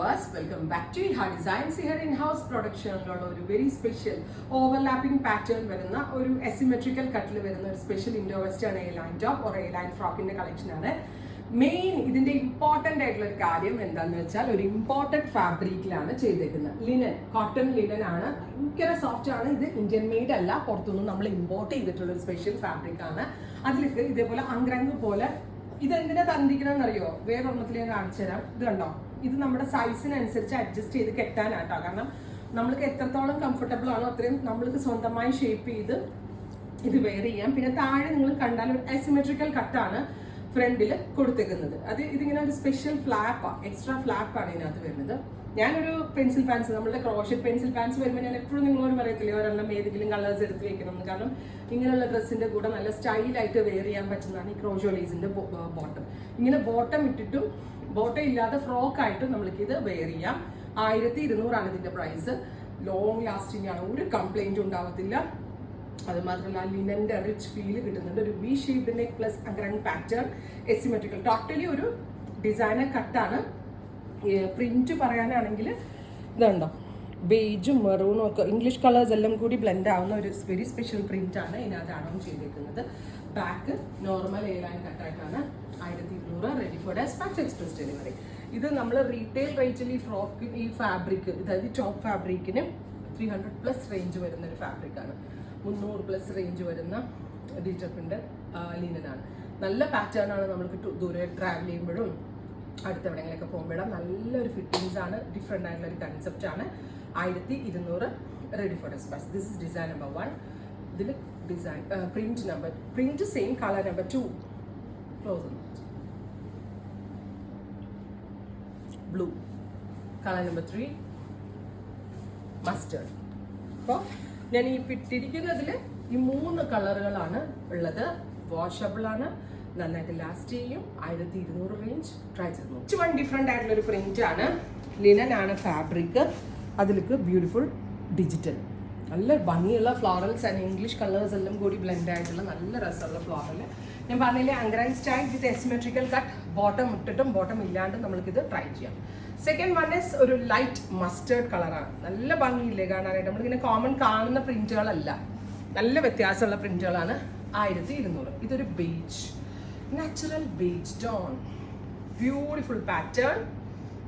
Welcome back to Iha Designs. Here in-house production ഒരു very special overlapping pattern വരുന്ന ഒരു asymmetrical കട്ടിൽ വരുന്ന ഒരു special Indo western A line top or A line ഫ്രോക്കിന്റെ കളക്ഷനാണ്. മെയിൻ ഇതിന്റെ ഇമ്പോർട്ടന്റ് ആയിട്ടുള്ള ഒരു കാര്യം എന്താണെന്ന് വെച്ചാൽ ഒരു ഇമ്പോർട്ടന്റ് ഫാബ്രിക്കിലാണ് ചെയ്തേക്കുന്നത്. ലിനൻ, കോട്ടൺ ലിനൻ ആണ്. ഭയങ്കര സോഫ്റ്റ് ആണ്. ഇത് ഇന്ത്യൻ മെയ്ഡ് അല്ല, പുറത്തുനിന്ന് നമ്മൾ ഇമ്പോർട്ട് ചെയ്തിട്ടുള്ള ഒരു സ്പെഷ്യൽ ഫാബ്രിക് ആണ്. അതിലേക്ക് ഇതേപോലെ അങ്ക്രങ്ക് പോലെ ഇതെന്തിനാ തന്നിരിക്കണമെന്ന് അറിയോ? വേറൊരെണ്ണത്തിൽ ഞാൻ കാണിച്ചു തരാം. ഇത് കണ്ടോ, ഇത് നമ്മുടെ സൈസിനനുസരിച്ച് അഡ്ജസ്റ്റ് ചെയ്ത് കെട്ടാനാട്ടോ. കാരണം നമ്മൾക്ക് എത്രത്തോളം കംഫർട്ടബിൾ ആണോ അത്രയും നമ്മൾക്ക് സ്വന്തമായി ഷേപ്പ് ചെയ്ത് ഇത് വെയർ ചെയ്യാം. പിന്നെ താഴെ നിങ്ങൾ കണ്ടാൽ ഒരു അസിമെട്രിക്കൽ കട്ടാണ് ഫ്രണ്ടിൽ കൊടുത്തേക്കുന്നത്. ഇതിങ്ങനെ ഒരു സ്പെഷ്യൽ ഫ്ലാപ്പാണ്, എക്സ്ട്രാ ഫ്ലാപ്പാണ് ഇതിനകത്ത് വരുന്നത്. ഞാനൊരു പെൻസിൽ പാൻസ്, നമ്മളുടെ ക്രോഷറ്റ് പെൻസിൽ പാൻസ് വരുമ്പോൾ ഞാൻ എപ്പോഴും നിങ്ങളോട് പറയത്തില്ലേ ഒരെണ്ണം ഏതെങ്കിലും കളേഴ്സ് എടുത്ത് വെക്കണം എന്ന്. കാരണം ഇങ്ങനെയുള്ള ഡ്രസ്സിന്റെ കൂടെ നല്ല സ്റ്റൈലായിട്ട് വെയർ ചെയ്യാൻ പറ്റുന്നതാണ് ഈ ക്രോഷോ ലേസിന്റെ ബോട്ടം. ഇങ്ങനെ ബോട്ടം ഇട്ടിട്ടും ബോട്ടം ഇല്ലാതെ ഫ്രോക്കായിട്ടും നമ്മൾക്ക് ഇത് വെയർ ചെയ്യാം. 1200 ഇതിന്റെ പ്രൈസ്. ലോങ് ലാസ്റ്റിംഗ് ആണ്, ഒരു കംപ്ലൈന്റ് ഉണ്ടാവത്തില്ല. അത് മാത്രമല്ല ലിനന്റെ റിച്ച് ഫീൽ കിട്ടുന്നുണ്ട്. ഒരു V shaped neck plus angrakha pattern, asymmetrical, totally ഒരു ഡിസൈനർ കട്ടാണ്. പ്രിന്റ് പറയാനാണെങ്കിൽ ഇതുണ്ടോ, ബേജും മെറൂണും ഒക്കെ ഇംഗ്ലീഷ് കളേഴ്സ് എല്ലാം കൂടി ബ്ലെൻഡ് ആവുന്ന ഒരു വെരി സ്പെഷ്യൽ പ്രിന്റ് ആണ് ഇതിനകത്ത് ആഡ് ഓൺ ചെയ്തേക്കുന്നത്. ബാക്ക് നോർമൽ എ ലൈൻ കട്ടായിട്ടാണ്. 1200, ready for dispatch, express delivery. ഇത് നമ്മൾ റീറ്റെയിൽ റേറ്റിൽ ഈ ഫ്രോക്ക്, ഈ ഫാബ്രിക്, അതായത് ടോപ്പ് ഫാബ്രിക്കിന് 300+ റേഞ്ച് വരുന്ന ഒരു ഫാബ്രിക്കാണ്. 300+ റേഞ്ച് വരുന്ന ഡിജിറ്റൽ പ്രിന്റ് ലിനനാണ്. നല്ല പാറ്റേൺ ആണ്. നമ്മൾക്ക് ദൂരെ ട്രാവൽ ചെയ്യുമ്പോഴും അടുത്തെവിടെയെങ്കിലൊക്കെ പോകുമ്പോഴും നല്ലൊരു ഫിറ്റിങ്സ് ആണ്. ഡിഫറെൻ്റ് ആയിട്ടുള്ള ഒരു കൺസെപ്റ്റ് ആണ്. 1200, ready for dispatch. This is design number 1. ഇതിൽ design print same, colour number 2 close blue, colour number 3 mustard. അപ്പോൾ ഞാൻ ഈ ഇട്ടിരിക്കുന്നതിൽ ഈ 3 കളറുകളാണ് ഉള്ളത്. വാഷബിൾ ആണ്, നന്നായിട്ട് ലാസ്റ്റ് ചെയ്യും. 1200 റേഞ്ച്. ട്രൈ ചെയ്ത് നോക്കും. വൺ ഡിഫറെൻ്റ് ആയിട്ടുള്ള ഒരു പ്രിന്റ് ആണ്. ലിനൻ ആണ് ഫാബ്രിക്. അതിലേക്ക് ബ്യൂട്ടിഫുൾ ഡിജിറ്റൽ, നല്ല ഭംഗിയുള്ള ഫ്ലോറൽസ് ആൻഡ് ഇംഗ്ലീഷ് കളേഴ്സ് എല്ലാം കൂടി ബ്ലെൻഡ് ആയിട്ടുള്ള നല്ല രസമുള്ള ഫ്ലോറൽ. ഞാൻ പറഞ്ഞില്ലേ angrakha style with asymmetrical cut. Bottom ഇട്ടിട്ടും ബോട്ടം ഇല്ലാണ്ട് നമ്മൾക്കിത് ട്രൈ ചെയ്യാം. സെക്കൻഡ് വൺ ഇസ് ഒരു ലൈറ്റ് മസ്റ്റേർഡ് കളറാണ്. നല്ല ഭംഗിയില്ലേ കാണാനായിട്ട്? നമ്മളിങ്ങനെ കോമൺ കാണുന്ന പ്രിന്റുകളല്ല, നല്ല വ്യത്യാസമുള്ള പ്രിന്റുകളാണ്. 1200. ഇതൊരു beige, natural beige tone, beautiful pattern,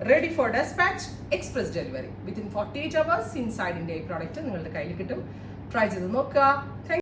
ready for dispatch, express delivery. Within 48 hours inside India ഈ പ്രോഡക്റ്റ് നിങ്ങളുടെ കയ്യിൽ കിട്ടും. ട്രൈ ചെയ്ത് നോക്കുക.